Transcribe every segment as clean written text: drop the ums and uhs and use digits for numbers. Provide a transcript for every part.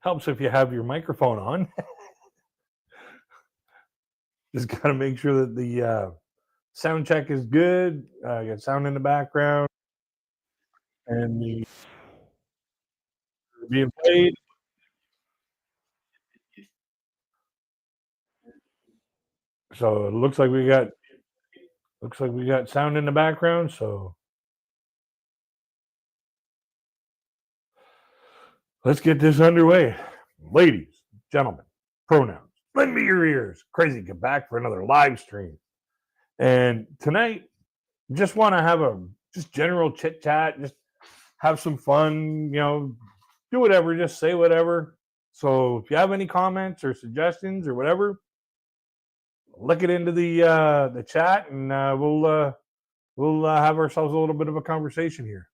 Helps if you have your microphone on. Just got to make sure that the sound check is good. You got sound in the background and the being played. So it looks like we got sound in the background. So let's get this underway. Ladies, gentlemen, pronouns. Lend me your ears. Crazy, get back for another live stream. And tonight, just want to have a just general chit chat, just have some fun, do whatever, just say whatever. So if you have any comments or suggestions or whatever, lick it into the chat, and we'll have ourselves a little bit of a conversation here.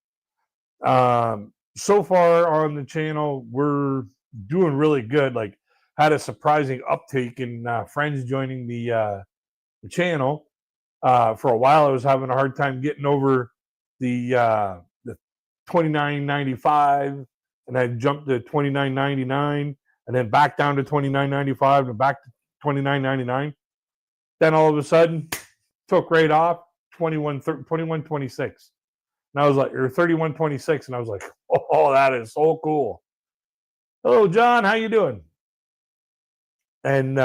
So far on the channel, we're doing really good. Like, had a surprising uptake in friends joining the channel. For a while, I was having a hard time getting over the $29.95, and I jumped to $29.99, and then back down to $29.95, and back to $29.99. Then all of a sudden, took right off $21.26. And I was like, or $31.26, and I was like, oh, that is so cool. Hello, John, how you doing? And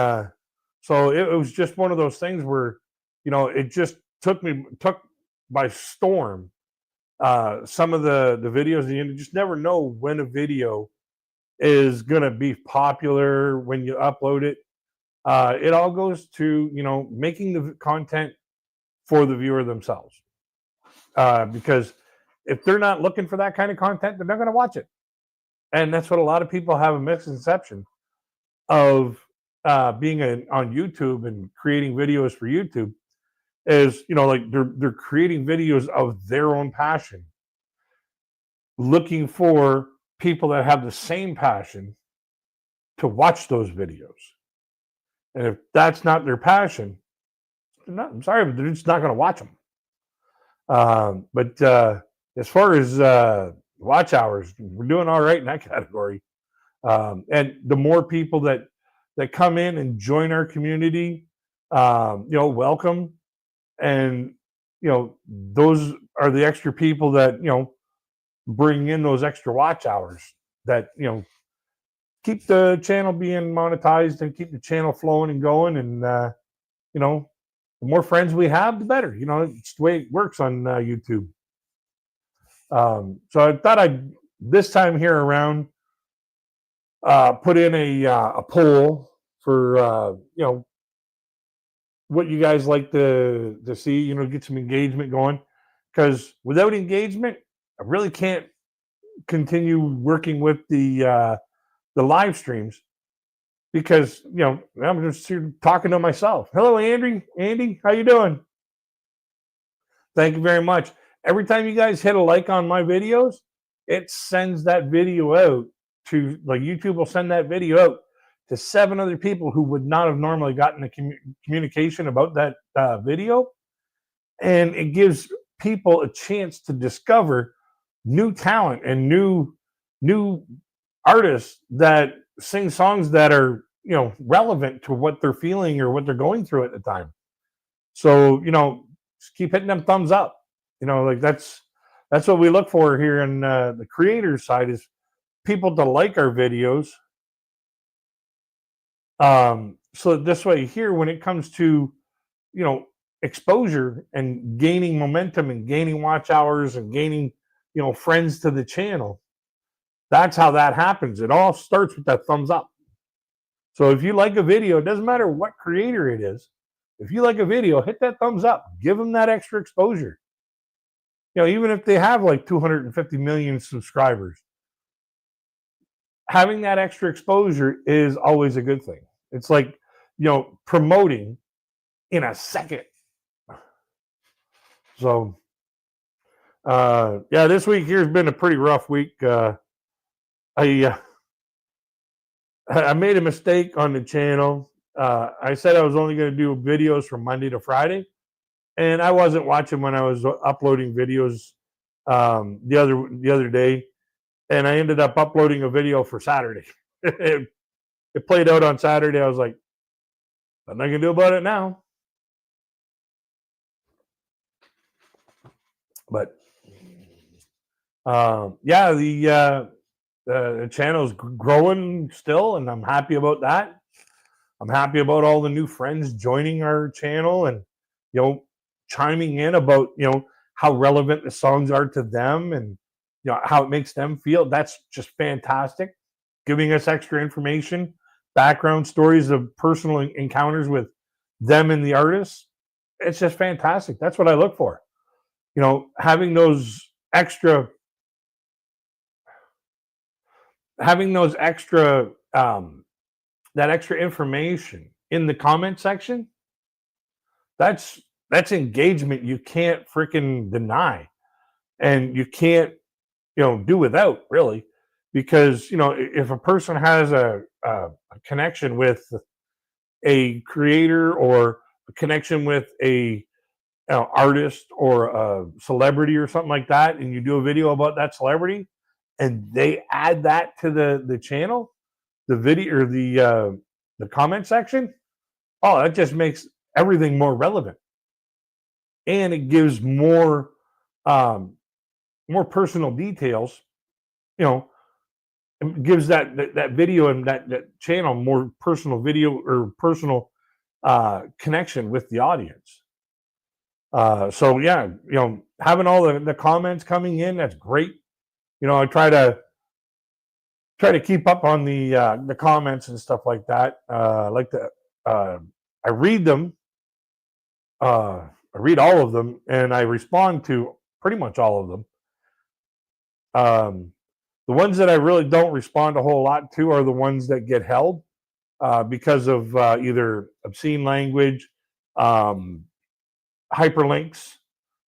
so it was just one of those things where, it just took by storm. Some of the videos, you just never know when a video is going to be popular when you upload it. It all goes to, making the content for the viewer themselves. Because if they're not looking for that kind of content, they're not going to watch it. And that's what a lot of people have a misconception of being on YouTube and creating videos for YouTube is, like they're creating videos of their own passion, looking for people that have the same passion to watch those videos. And if that's not their passion, I'm sorry, but they're just not going to watch them. But as far as watch hours, we're doing all right in that category. And the more people that come in and join our community, welcome. And, those are the extra people that, bring in those extra watch hours that, keep the channel being monetized and keep the channel flowing and going. And, the more friends we have, the better. It's the way it works on YouTube. So I thought I'd, this time here around, put in a poll for, what you guys like to see, get some engagement going. Because without engagement, I really can't continue working with the live streams, because I'm just here talking to myself. Hello, Andy, how you doing? Thank you very much. Every time you guys hit a like on my videos, it sends that video out to, like, YouTube will send that video out to 7 other people who would not have normally gotten a communication about that video. And it gives people a chance to discover new talent and new artists that sing songs that are, relevant to what they're feeling or what they're going through at the time. So, just keep hitting them thumbs up. Like that's what we look for here in the creator side, is people to like our videos. So this way here, when it comes to, exposure and gaining momentum and gaining watch hours and gaining, friends to the channel, that's how that happens. It all starts with that thumbs up. So if you like a video, it doesn't matter what creator it is. If you like a video, hit that thumbs up. Give them that extra exposure. Even if they have like 250 million subscribers, having that extra exposure is always a good thing. It's like, promoting in a second. So, this week here's been a pretty rough week. I made a mistake on the channel. I said I was only going to do videos from Monday to Friday, and I wasn't watching when I was uploading videos the other day, and I ended up uploading a video for Saturday. it played out on Saturday. I was like, nothing I can do about it now. But yeah, the channel's growing still, and I'm happy about that. I'm happy about all the new friends joining our channel and, chiming in about, how relevant the songs are to them and, how it makes them feel. That's just fantastic. Giving us extra information, background stories of personal encounters with them and the artists. It's just fantastic. That's what I look for. Having those extra that extra information in the comment section, that's engagement you can't freaking deny, and you can't do without, really, because if a person has a connection with a creator or a connection with a artist or a celebrity or something like that, and you do a video about that celebrity and they add that to the channel, the video or the comment section, oh, that just makes everything more relevant, and it gives more personal details. It gives that video and that channel more personal video or personal connection with the audience. So yeah, having all the comments coming in, that's great. I try to keep up on the comments and stuff like that. I read them. I read all of them, and I respond to pretty much all of them. The ones that I really don't respond a whole lot to are the ones that get held because of either obscene language, hyperlinks,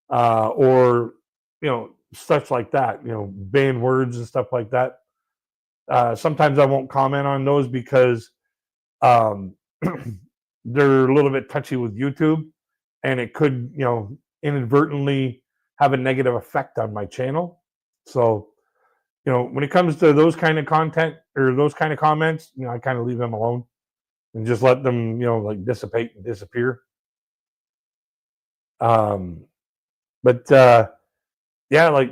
or stuff like that. Banned words and stuff like that. Sometimes I won't comment on those because they're a little bit touchy with YouTube, and it could inadvertently have a negative effect on my channel. So when it comes to those kind of content or those kind of comments, I kind of leave them alone and just let them dissipate and disappear. But yeah,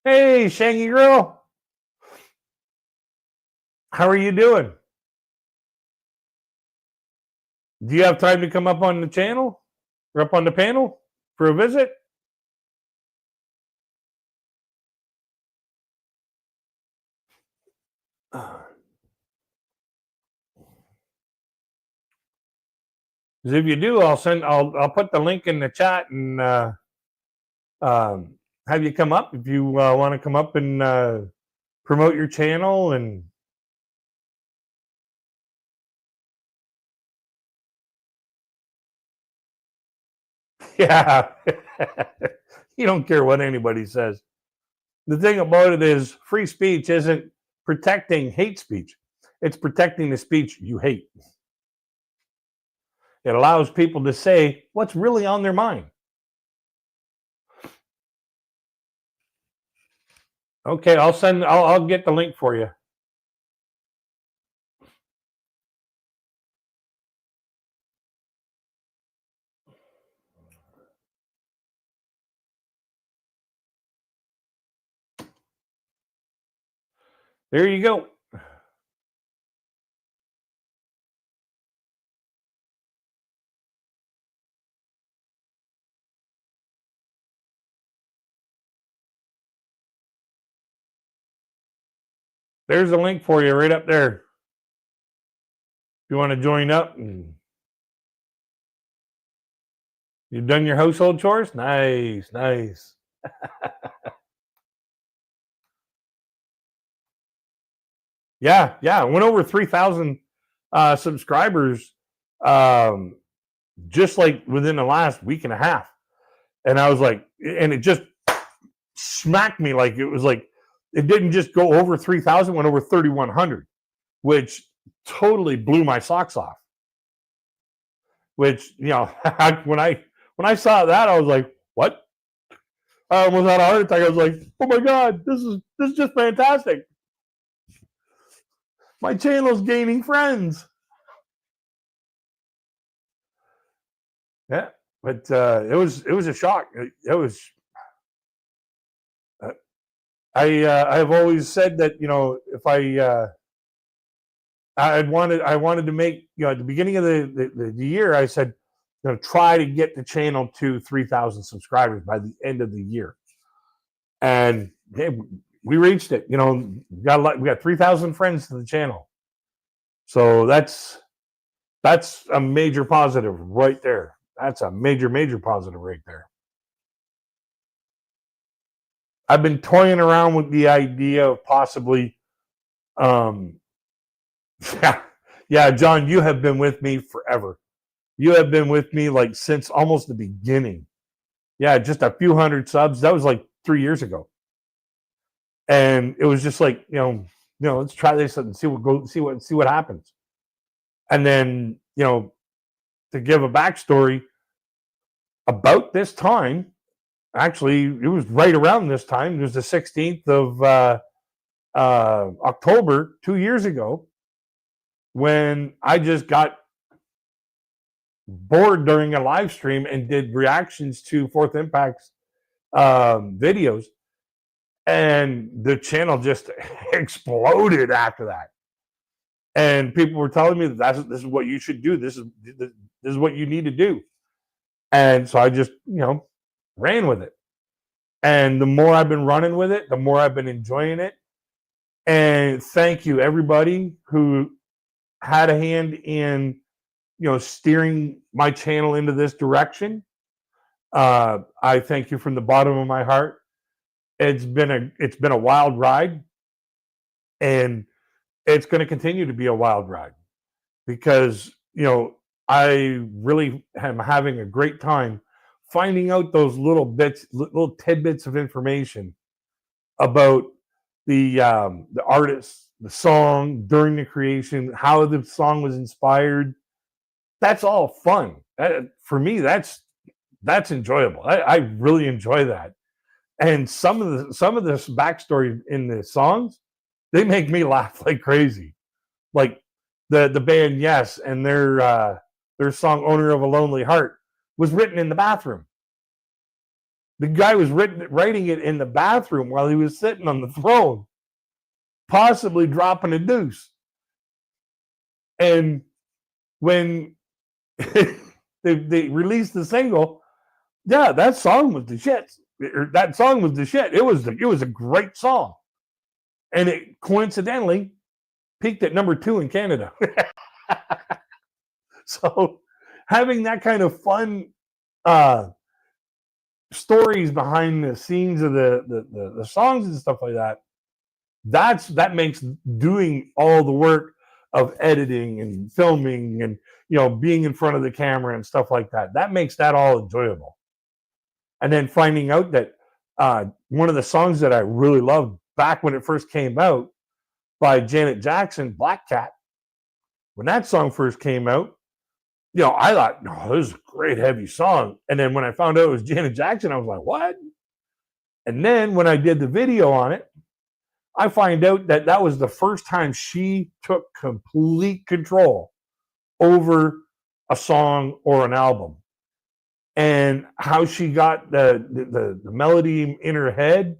hey, Shaggy Girl, how are you doing? Do you have time to come up on the channel or up on the panel for a visit? Because if you do, I'll put the link in the chat and have you come up if you want to come up and promote your channel. And yeah, you don't care what anybody says. The thing about it is free speech isn't protecting hate speech. It's protecting the speech you hate. It allows people to say what's really on their mind. Okay, I'll get the link for you. There you go. There's the link for you right up there. If you want to join up and you've done your household chores, nice. Yeah. Went over 3,000 subscribers just like within the last week and a half. And I was like, and it just smacked me like it was like, it didn't just go over 3,000, went over 3,100, which totally blew my socks off. Which, when I saw that, I was like, what? I almost had a heart attack. I was like, oh my God, this is just fantastic. My channel's gaining friends. Yeah, but it was a shock. It was. I have always said that, you know, if I wanted to make, you know, at the beginning of the year, I said, you know, try to get the channel to 3,000 subscribers by the end of the year, and hey, we reached it. You know, we got 3,000 friends to the channel, so that's a major positive right there. That's a major positive right there. I've been toying around with the idea of possibly, yeah, John, you have been with me forever. You have been with me like since almost the beginning. Yeah, just a few hundred subs. That was like 3 years ago, and it was just like, let's try this and see what happens. And then, to give a backstory, about this time, actually, it was right around this time. It was the 16th of October 2 years ago, when I just got bored during a live stream and did reactions to Fourth Impact's videos, and the channel just exploded after that. And people were telling me that this is what you should do. This is what you need to do. And so I just, ran with it. And the more I've been running with it, the more I've been enjoying it. And thank you, everybody who had a hand in, steering my channel into this direction. I thank you from the bottom of my heart. It's been a wild ride, and it's going to continue to be a wild ride, because, I really am having a great time finding out those little tidbits of information about the artist, the song during the creation, how the song was inspired. That's all fun. For me, that's enjoyable. I really enjoy that. And some of this backstory in the songs, they make me laugh like crazy. Like the band Yes, and their song "Owner of a Lonely Heart" was written in the bathroom. The guy was writing it in the bathroom while he was sitting on the throne, possibly dropping a deuce. And when they released the single, yeah, that song was the shit. That song was the shit. It was a great song, and it coincidentally peaked at number 2 in Canada. So having that kind of fun stories behind the scenes of the songs and stuff like that, that makes doing all the work of editing and filming and, being in front of the camera and stuff like that makes that all enjoyable. And then finding out that one of the songs that I really loved back when it first came out, by Janet Jackson, Black Cat, when that song first came out, I thought, no, this is a great heavy song. And then when I found out it was Janet Jackson, I was like, what? And then when I did the video on it, I find out that was the first time she took complete control over a song or an album, and how she got the melody in her head,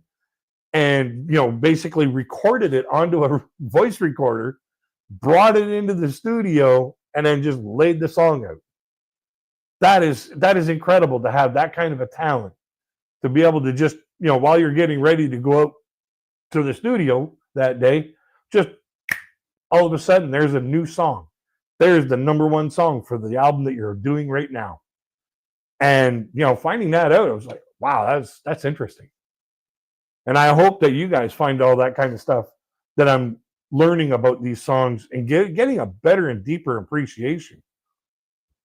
and basically recorded it onto a voice recorder, brought it into the studio, and then just laid the song out. That is incredible, to have that kind of a talent, to be able to just, while you're getting ready to go out to the studio that day, just all of a sudden there's a new song. There's the number 1 song for the album that you're doing right now. And, finding that out, I was like, wow, that's interesting. And I hope that you guys find all that kind of stuff that I'm learning about these songs, and getting a better and deeper appreciation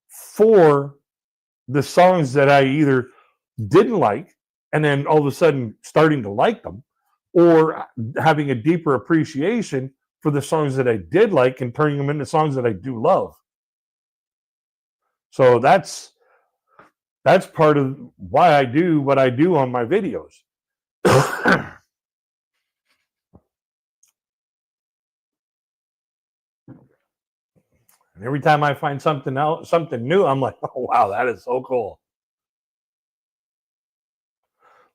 for the songs that I either didn't like, and then all of a sudden starting to like them, or having a deeper appreciation for the songs that I did like and turning them into songs that I do love. So that's part of why I do what I do on my videos. And every time I find something else, something new, I'm like, oh wow, that is so cool.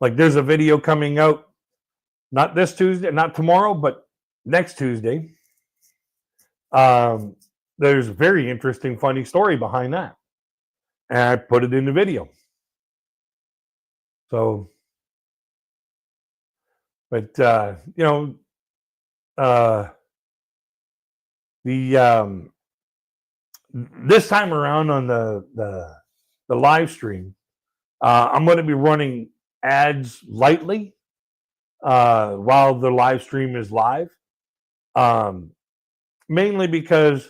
Like there's a video coming out, not this Tuesday, not tomorrow, but next Tuesday. There's a very interesting, funny story behind that. And I put it in the video. So, but the this time around on the live stream, I'm going to be running ads lightly while the live stream is live. Mainly because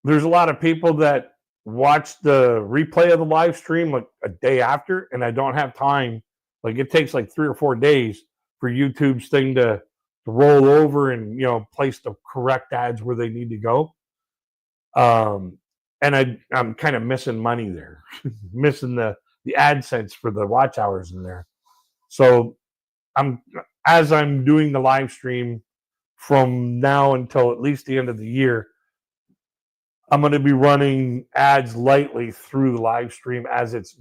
there's a lot of people that watch the replay of the live stream like a day after, and I don't have time. Like it takes like 3 or 4 days for YouTube's thing to roll over and place the correct ads where they need to go. And I'm kind of missing money there, missing the AdSense for the watch hours in there. So as I'm doing the live stream from now until at least the end of the year, I'm going to be running ads lightly through the live stream as it's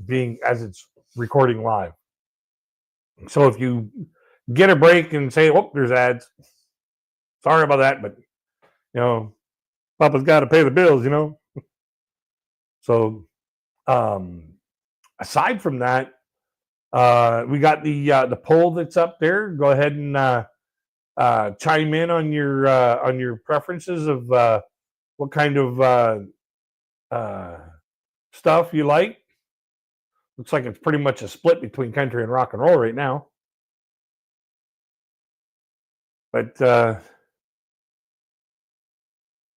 recording live. So if you get a break and say, "Oh, there's ads," sorry about that, but Papa's got to pay the bills, So, aside from that, we got the poll that's up there. Go ahead and chime in on your preferences of what kind of stuff you like. Looks like it's pretty much a split between country and rock and roll right now. But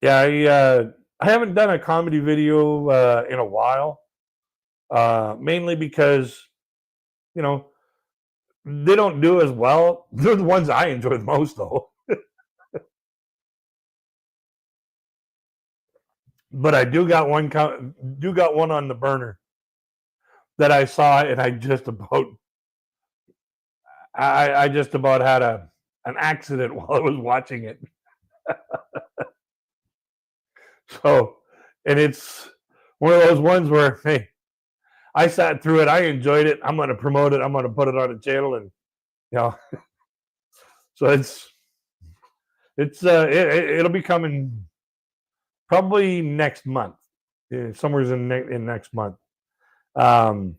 yeah, I haven't done a comedy video in a while, mainly because they don't do as well. They're the ones I enjoy the most, though. But I do got one on the burner that I saw, and I just about had an accident while I was watching it. So, and it's one of those ones where, hey, I sat through it, I enjoyed it, I'm going to promote it, I'm going to put it on the channel, and so it'll be coming probably next month, somewhere in next month. I'm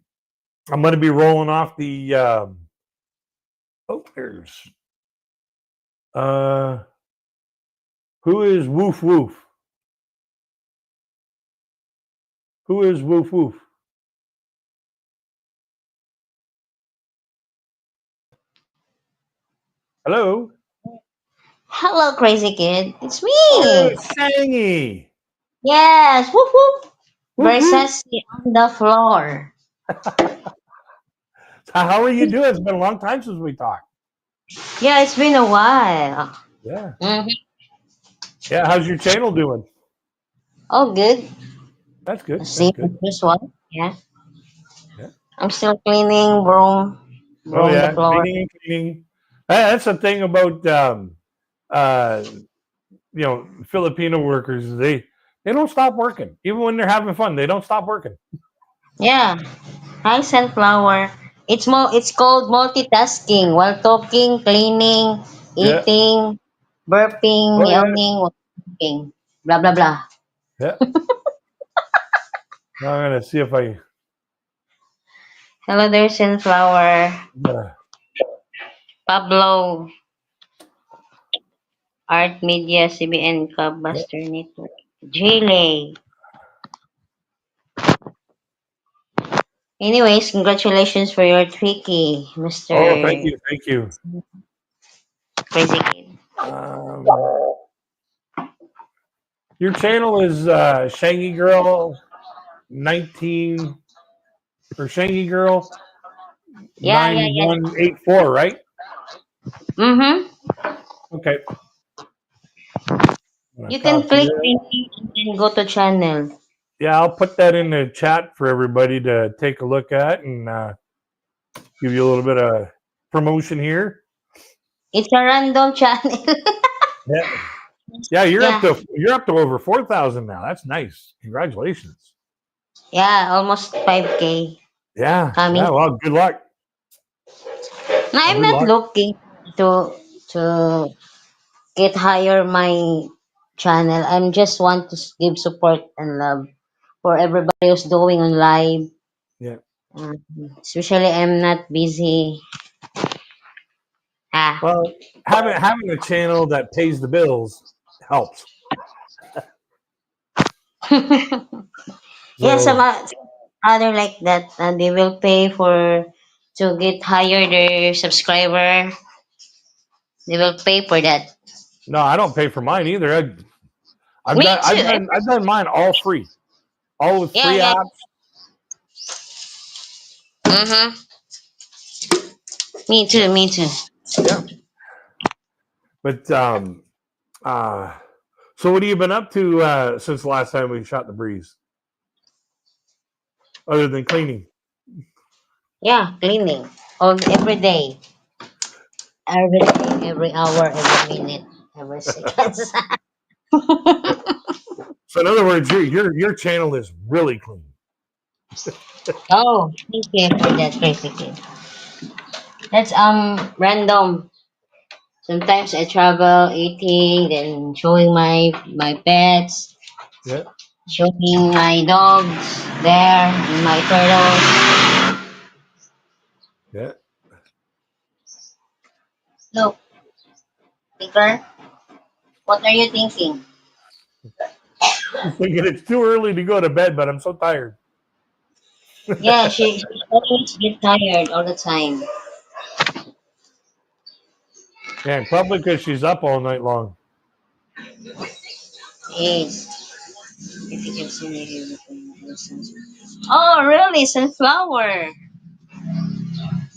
going to be rolling off the there's who is Woof Woof? Who is Woof Woof? Hello? Hello, crazy kid. It's me. Oh, Shangy. Yes. Woof woof. Woof woof. Versus on the floor. How are you doing? It's been a long time since we talked. Yeah, it's been a while. Yeah. Mm-hmm. Yeah. How's your channel doing? Oh, good. That's good. That's Same as good. this one. Yeah. Yeah. I'm still cleaning, Oh broom the yeah. floor. Cleaning. That's the thing about uh, Filipino workers. They don't stop working even when they're having fun. They don't stop working. Yeah. Hi, sunflower. It's called multitasking while talking, cleaning, Yeah. eating, burping, Oh yeah. yawning, walking, blah blah blah. Yeah. Now I'm gonna see if I. Hello there, sunflower. Uh, Pablo. Art Media, CBN, yeah. Clubbuster Network. Jaylee. Anyways, congratulations for your tricky, Oh, thank Mr. you. Thank you. Crazy Kid. Um, your channel is Shangy Girl 19 or Shangy Girl Yeah. 9184, right? Mm-hmm. Okay. I'm gonna You can copy click that. the link and then go to channel. Yeah, I'll put that in the chat for everybody to take a look at and give you a little bit of promotion here. It's a random channel. Yeah. Yeah, Yeah, you're up to over 4,000 now. That's nice. Congratulations. yeah, almost 5K Yeah. coming. Yeah. Well, good luck. No, Well, I'm good not luck. looking to get higher my channel. I'm just want to give support and love for everybody who's doing on live. Yeah. Um, Especially I'm not busy. Ah. Well, having a channel that pays the bills helps. Yeah, So some other like that, and they will pay for to get higher their subscriber. They will pay for that. no, I don't pay for mine either. Me too. I've done mine all free, all with Yeah, free yeah. apps. Mm-hmm. Me Yeah. too. Me too. Yeah. But uh, so what have you been up to since the last time we shot the breeze, other than cleaning? Yeah, cleaning all every day, everything, every hour, every minute, every second. So in other words, your channel is really clean. Oh, thank you for that, basically. That's random. Sometimes I travel eating, then showing my pets, Yeah. showing my dogs there, and my turtles. Yeah. Look, Baker, what are you thinking? I'm thinking it's too early to go to bed, but I'm so tired. Yeah, she always get tired all the time. Yeah, probably because she's up all night long. Yes. If you can see oh, really? Sunflower.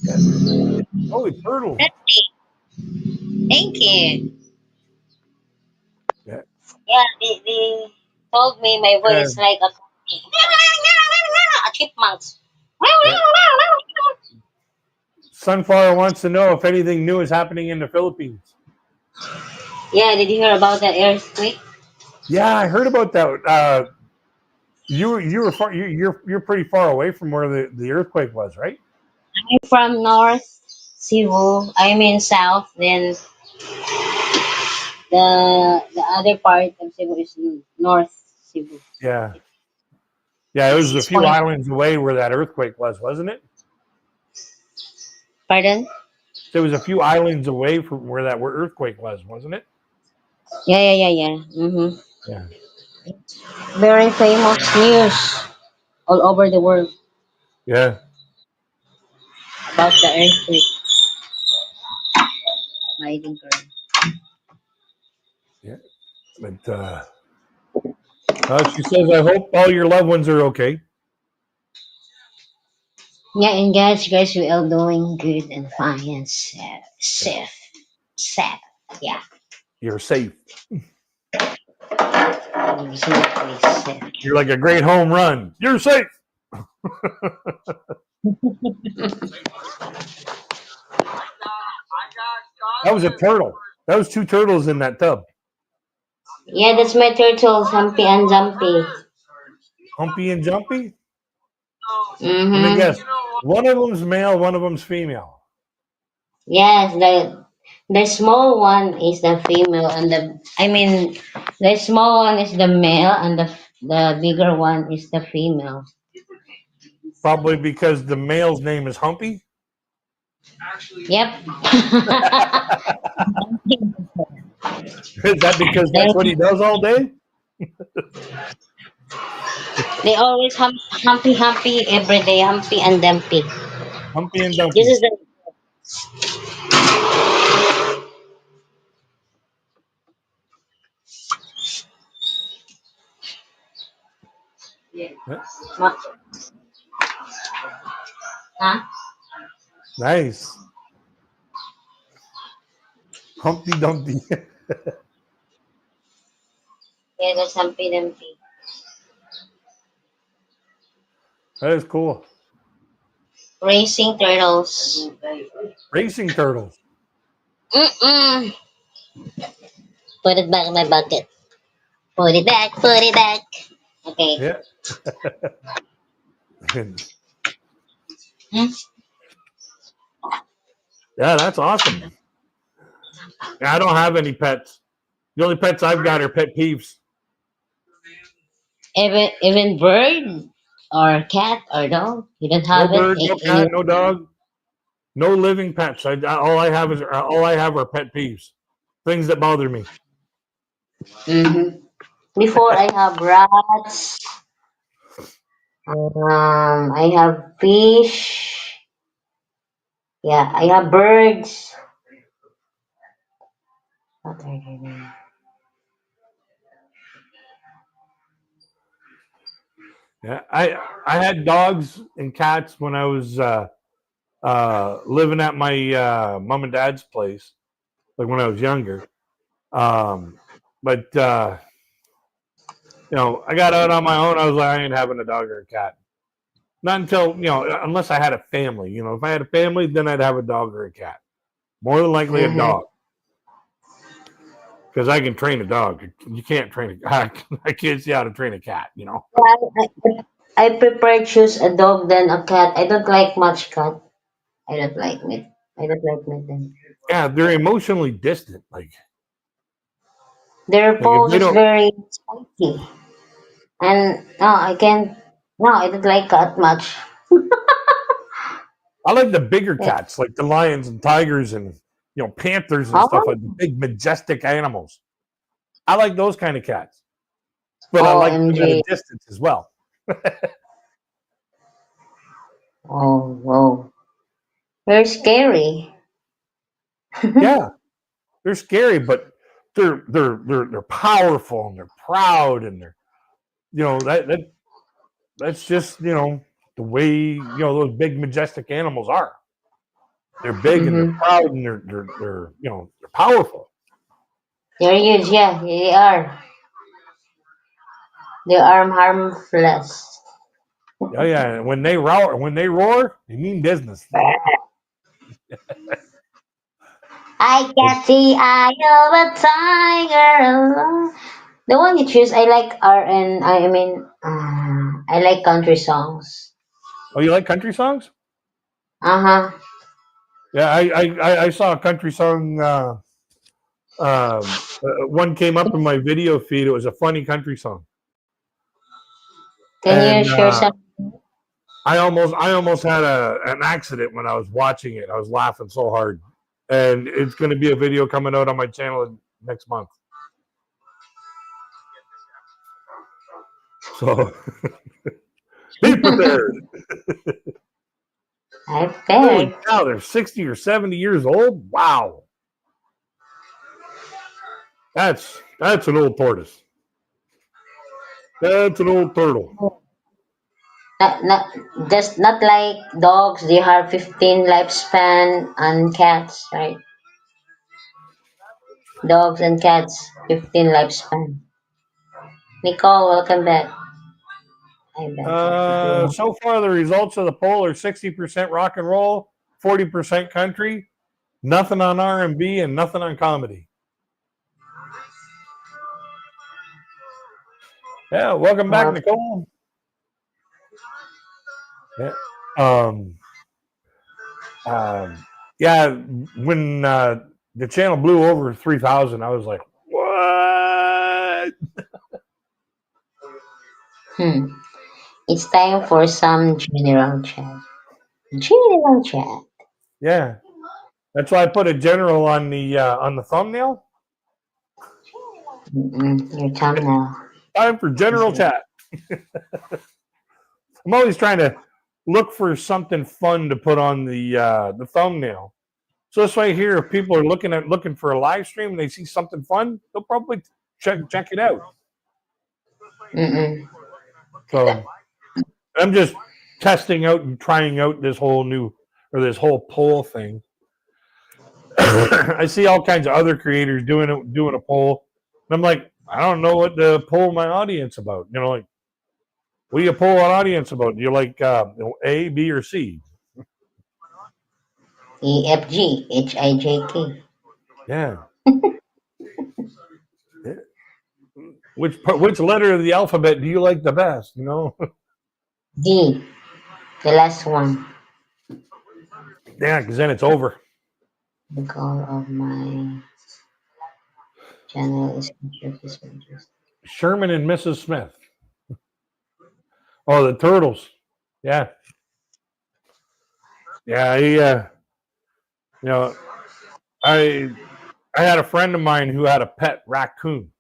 Yeah. Holy turtles. Thank you. Yeah. Yeah, they told me my Yeah. voice is like a chipmunk. Yeah. Sunflower wants to know if anything new is happening in the Philippines. Yeah, did you hear about the earthquake? Yeah, I heard about that. You were far, you're pretty far away from where the earthquake was, right? I'm from North Cebu. I mean South. Then the other part of Cebu is North Cebu. Yeah. Yeah, it It's was a six few point. islands away where that earthquake was, wasn't it? Pardon? So it was a few islands away from where that earthquake was, wasn't it? Yeah, yeah, yeah, yeah. Mm-hmm. Yeah. Very famous news all over the world Yeah. about the earthquake. I think. Yeah. But she says, I hope all your loved ones are okay. Yeah, and guys, we are doing good and fine and Yeah. safe. Yeah, You're safe. absolutely safe. You're like a great home run. You're safe. That was a turtle. That was two turtles in that tub. Yeah, that's my turtle, Humpy and Jumpy. Humpy and Jumpy. Let me Mm-hmm. guess. One of them's male, one of them's female. Yes, the small one is the female, and the small one is the male, and the bigger one is the female. Probably because the male's name is Humpy. Yep. Is that because they, that's what he does all day? they always humpy every day, Humpy and Dumpy. Humpy and This Dumpy. is the Yeah. huh? Nice. Humpty Dumpty. Yeah, that's Humpy Dumpy. That is cool. Racing turtles. Racing turtles. Mm-mm. Put it back in my bucket. Put it back. Put it back. Okay. Yeah. Hmm? Yeah, that's awesome. I don't have any pets. The only pets I've got are pet peeves. Even bird or cat or dog. You don't No have it bird, no in cat, no dog, no living pets. All I have are pet peeves, things that bother me. Mm-hmm. Before I have rats. I have fish. Yeah, I have birds. What are their names? Yeah, I had dogs and cats when I was living at my mom and dad's place, like when I was younger. Um, but I got out on my own. I was like, I ain't having a dog or a cat. Not until unless I had a family. If I had a family, then I'd have a dog or a cat. More than likely a Mm-hmm. dog, because I can train a dog. You can't train a cat. I can't see how to train a cat. I prefer choose a dog than a cat. I don't like much cat. I don't like meat. I don't like meat then. Yeah, they're emotionally distant. Their Like if pose they is don't. very spiky. And no, I can't. No, I don't like cat much. I like the bigger cats, like the lions and tigers and panthers and stuff, Oh, like the big majestic animals. I like those kind of cats, but I like them at a OMG. distance as well. Oh, whoa. Very scary. Yeah, they're scary, but they're powerful and they're proud and they're that's just the way those big majestic animals are. They're big and they're Mm-hmm. proud and they're powerful. They're huge, yeah, they are. They are harmless. Oh yeah, when they roar, they mean business. I got the eye of a tiger. The one you choose, I like R and I mean, I like country songs. Oh, you like country songs? Uh huh. Yeah, I saw a country song. One came up in my video feed. It was a funny country song, Can you and share some? I almost had an accident when I was watching it. I was laughing so hard, and it's going to be a video coming out on my channel next month. So be prepared. I Holy bet. cow, they're 60 or 70 years old. Wow, that's an old tortoise. That's an old turtle. Not just not like dogs. They have 15 lifespan and cats, right? Dogs and cats, 15 lifespan. Nicole, welcome back. I bet if you So far, the results of the poll are 60% rock and roll, 40% country, nothing on R&B, and nothing on comedy. Yeah, welcome back, well, Nicole. Yeah. Um, yeah, when the channel blew over 3,000, I was like, what? hmm. It's time for some general chat. General chat. Yeah, that's why I put a general on the thumbnail. Your thumbnail. Time for Is general it? chat. I'm always trying to look for something fun to put on the thumbnail. So this way here, if people are looking for a live stream and they see something fun, they'll probably check it out. Mm-mm. So I'm just testing out and trying out this whole poll thing. I see all kinds of other creators doing a poll, and I'm like, I don't know what to poll my audience about. Like, what do you poll an audience about? Do you like A, B, or C? EFG, HIJK. Yeah. Which letter of the alphabet do you like the best? You know, D, the last one. yeah, because then it's over. The goal of my channel is contribute this interest. Sherman and Mrs. Smith. Oh, the turtles. Yeah, yeah. You know, I I had a friend of mine who had a pet raccoon,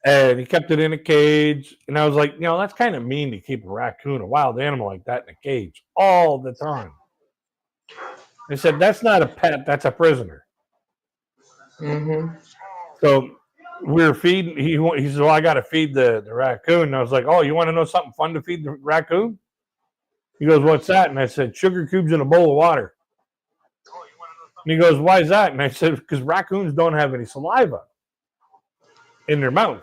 and he kept it in a cage. And I was like, that's kind of mean to keep a raccoon, a wild animal like that, in a cage all the time. I said, that's not a pet, that's a prisoner. Mm-hmm. So we were feeding. He said, well, I got to feed the raccoon. And I was like, oh, you want to know something fun to feed the raccoon? He goes, what's that? And I said, sugar cubes in a bowl of water. And he goes, why is that? And I said, because raccoons don't have any saliva in their mouth.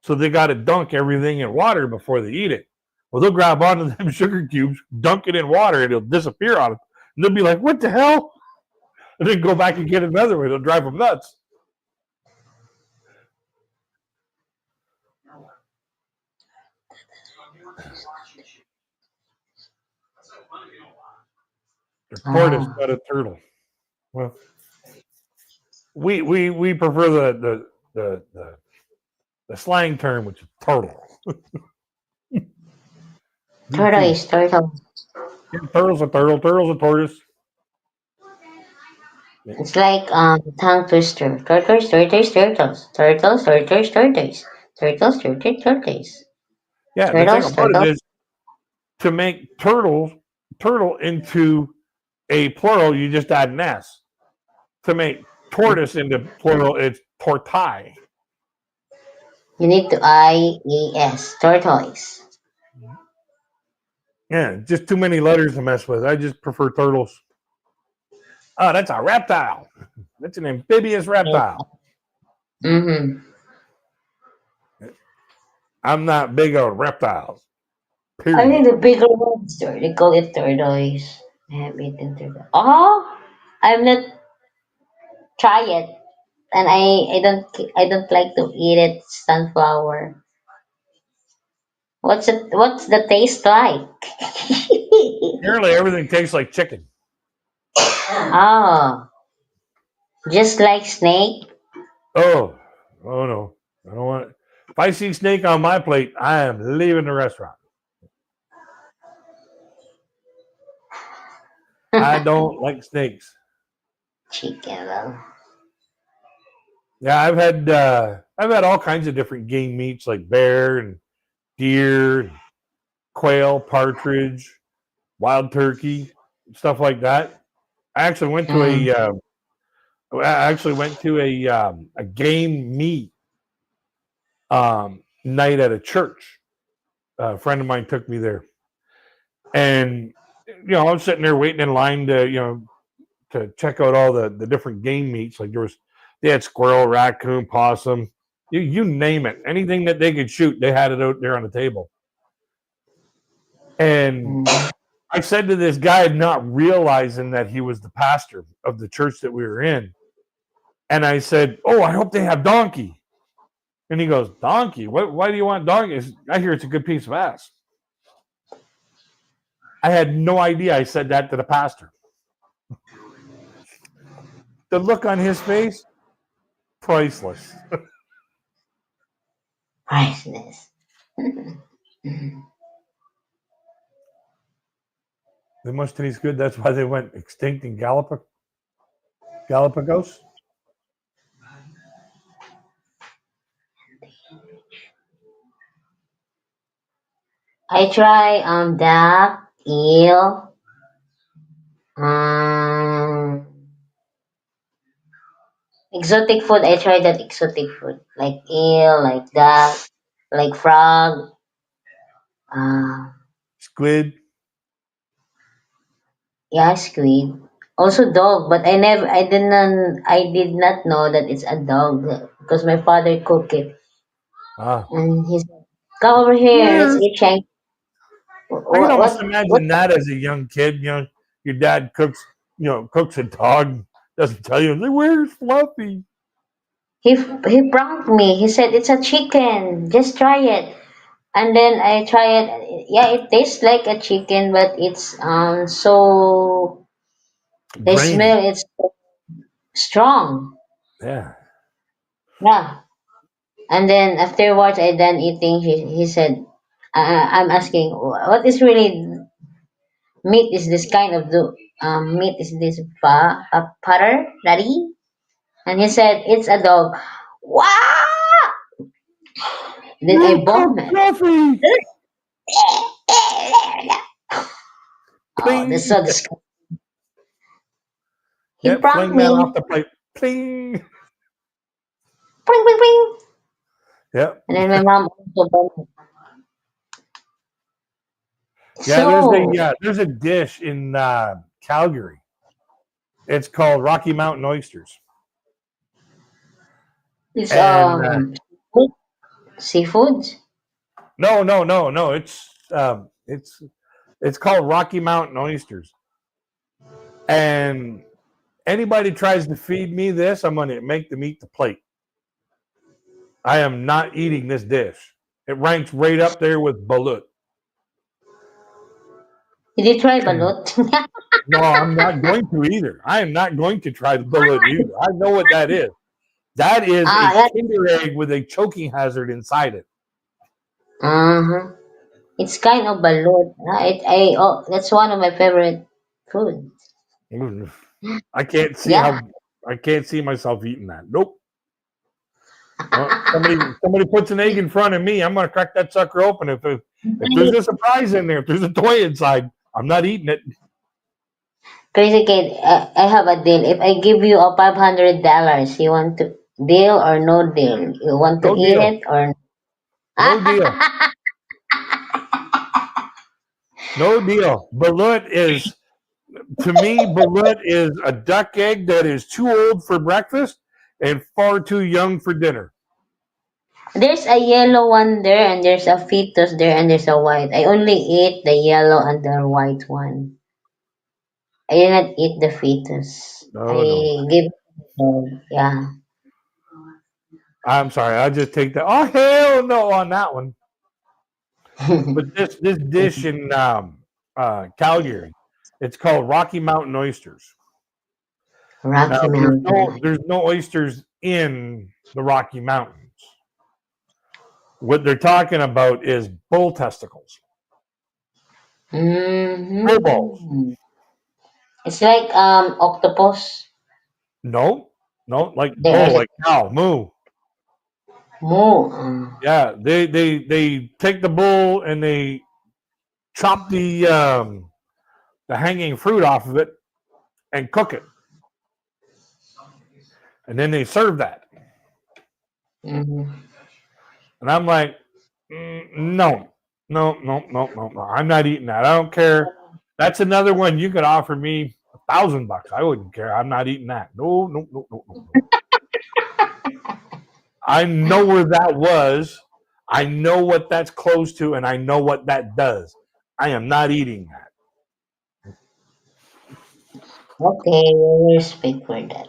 So they got to dunk everything in water before they eat it. Well, they'll grab onto them sugar cubes, dunk it in water, and it'll disappear on them. And they'll be like, what the hell? And then go back and get another one. It'll drive them nuts. A tortoise, Ah. not a turtle. Well, we prefer the slang term, which is turtle. Me too. Tortoise, turtle. Yeah, turtle's a turtle. Turtle's a tortoise. It's like tongue twister. Tortoise, tortoise, turtles. Turtles, tortoise, tortoise. Turtles, tortoise, tortoise. Yeah, the thing Turtles, about it turtles. is to make turtle into a plural, you just add an S. To make tortoise into plural, it's tortai. You need to IES. Tortoise. Yeah, just too many letters to mess with. I just prefer turtles. Oh, that's a reptile. That's an amphibious reptile. Mm-hmm. I'm not big on reptiles. Only Period. the bigger ones, they call it tortoise. I have eaten turtle. Oh, I'm not try it, and I don't like to eat it. Sunflower. What's the taste like? Apparently, everything tastes like chicken. Oh, just like snake. Oh, oh no, I don't want it. If I see snake on my plate, I am leaving the restaurant. I don't like snakes. Chicken. Well. Yeah, I've had all kinds of different game meats like bear and deer, and quail, partridge, wild turkey, stuff like that. I actually went to Mm. a game meat night at a church. A friend of mine took me there, and I was sitting there waiting in line to check out all the different game meats. Like they had squirrel, raccoon, possum, you name it, anything that they could shoot, they had it out there on the table. And Mm. I said to this guy, not realizing that he was the pastor of the church that we were in, and I said, "Oh, I hope they have donkey." And he goes, "Donkey? What? Why do you want donkey? I hear it's a good piece of ass." I had no idea I said that to the pastor. The look on his face, priceless. Priceless. They must taste good. That's why they went extinct in Galapagos. I try duck, eel, um exotic food. I try that exotic food like eel, like duck, like frog. Uh, Squid. yeah, squid. Also dog, but I did not know that it's a dog because my father cooked it, Ah. and he said, "Come over here, let's Where's eat Chinese." I can What almost what? imagine that as a young kid. Your dad cooks a dog, doesn't tell you, like, where's Fluffy? he pranked me. He said it's a chicken. Just try it. And then I try it. Yeah, it tastes like a chicken, but it's so the Grainy. smell is strong. Yeah. Yeah. And then afterwards, I done eating. He said, I'm asking, what is really meat? Is this kind of meat? Is this a putter, daddy? And he said, it's a dog. Wow! Then I You cook vomit. coffee. Oh, Pling. that's so disgusting. He Yep, pranked fling that off me. the plate. Pling. Pring, pring, pring. Yep. And then my mom also vomit. Yeah, So, there's a dish in Calgary. It's called Rocky Mountain oysters, it's and seafood. no. It's called Rocky Mountain oysters. And anybody tries to feed me this, I'm going to make them eat the plate. I am not eating this dish. It ranks right up there with balut. Did you try And balut? no, I'm not going to either. I am not going to try the balut either. I know what that is. That is a Yeah. Kinder egg with a choking hazard inside it. Uh-huh. It's kind of balut. That's one of my favorite food. Mm. I can't see Yeah. how I can't see myself eating that. Nope. Somebody puts an egg in front of me, I'm gonna crack that sucker open. If there's a surprise in there, if there's a toy inside, I'm not eating it. Crazy kid, I have a deal. If I give you a $500, you want to deal or no deal? You want to No eat deal. it or No deal. No deal. Balut is to me, balut is a duck egg that is too old for breakfast and far too young for dinner. There's a yellow one there and there's a fetus there and there's a white. I only eat the yellow and the white one. I did not eat the fetus. I No, no. give yeah. I'm sorry. I just take that. Oh hell no on that one. But this dish in Calgary, it's called Rocky Mountain oysters. Now Rocky Mountain. there's no oysters in the Rocky Mountains. What they're talking about is bull testicles, bull balls. Hmm. It's like octopus. No, no, like There bull, is like cow, moo. more. Yeah, they take the bull and they chop the hanging fruit off of it and cook it, and then they serve that. Mhm. And I'm like, no, no. I'm not eating that. I don't care. That's another one you could offer me $1,000. I wouldn't care. I'm not eating that. No. I know where that was. I know what that's close to, and I know what that does. I am not eating that. Okay, we respect for that.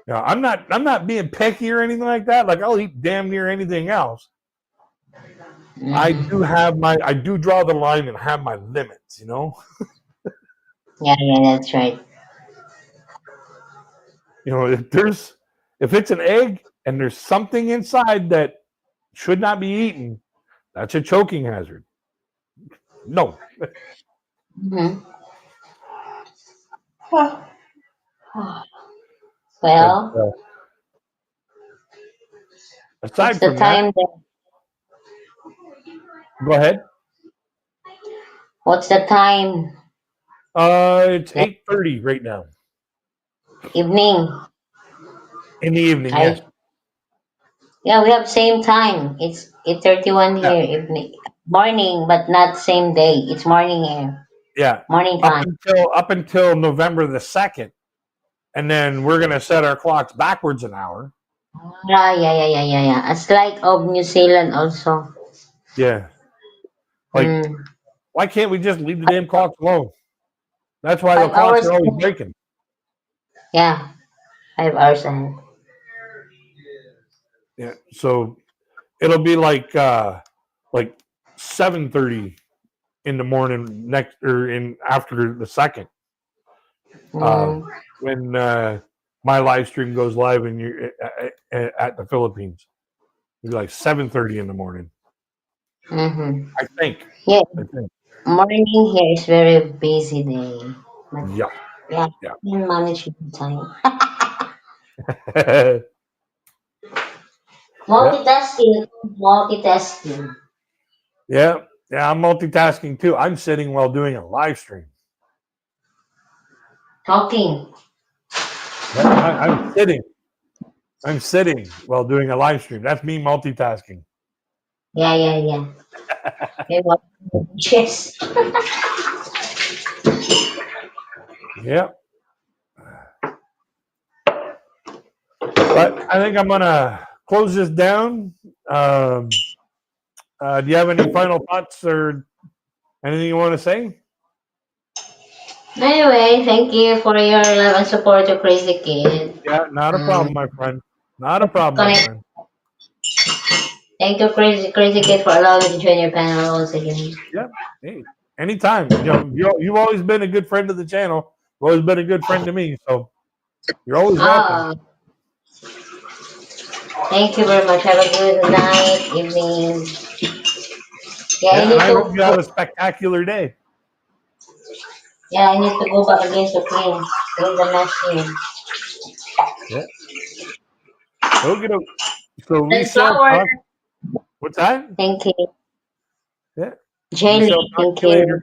You know, I'm not being picky or anything like that. Like I'll eat damn near anything else. Hmm. I do draw the line and have my limits, you know? Yeah, that's right. You know, if it's an egg and there's something inside that should not be eaten, that's a choking hazard. No. Hmm. But Well, what's aside the from that, time there? go ahead. What's the time? It's Yeah, 8:30 right now evening. in the evening. Yes. I Yeah, we have same time. It's 8:31 Yeah. here, evening. Morning, but not same day. It's morning here. Yeah. Morning Up time. until November the 2nd, and then we're gonna set our clocks backwards an hour. Yeah. It's like of New Zealand also. Yeah. Like, Mm. why can't we just leave the damn clocks alone? That's why the Five clocks hours. are always breaking. Yeah, 5 hours ahead. Yeah. So it'll be like 7:30 in the morning next or in after the second uh, Mm, when my live stream goes live and you're at the Philippines. It'll be like 7:30 in the morning. mm-hmm. I think. Yeah, I think. morning here is very busy day. But Yeah. yeah, Yeah. I can manage the time. Yep. Multitasking, multitasking. Yeah. Yeah. I'm multitasking too. I'm sitting while doing a live stream. Talking. Yep. I'm sitting. I'm sitting while doing a live stream. That's me multitasking. Yeah, yeah, yeah. Okay, what? Yes. Yep. But I think I'm gonna close this down. Um, do you have any final thoughts or anything you want to say? Anyway, thank you for your love and support to Crazy Kid. Yeah, not a Um, problem, my friend. Not a problem, my connect. friend. Thank you, Crazy Kid, for allowing me to join your panel once again. Yep. Hey, anytime. You've always been a good friend of the channel. You've always been a good friend to me. So you're always welcome. Ah, thank you very much. Have a good night, evening. Yeah, I Yeah, and need I hope to. you have a spectacular day. Yeah, I need to go back again to clean the machine. Yeah. Okay. So we shall Sunflower. talk. What's that? Thank you. Yeah. We Jelly. shall talk to Thank you later. you.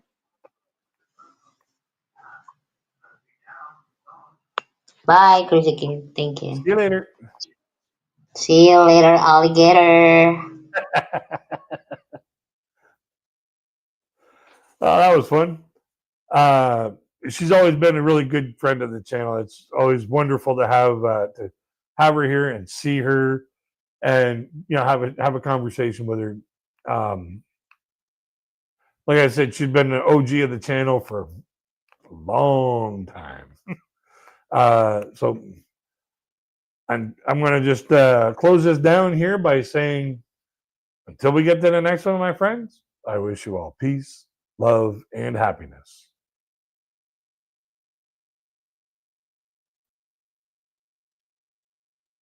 Bye, Crazy Kid. Thank See you. you later. See you later, alligator. Oh, that was fun. Uh, she's always been a really good friend of the channel. It's always wonderful to have her here and see her, and have a conversation with her. Um, like I said, she's been an OG of the channel for a long time. So I'm going to just close this down here by saying, until we get to the next one, my friends, I wish you all peace, love, and happiness.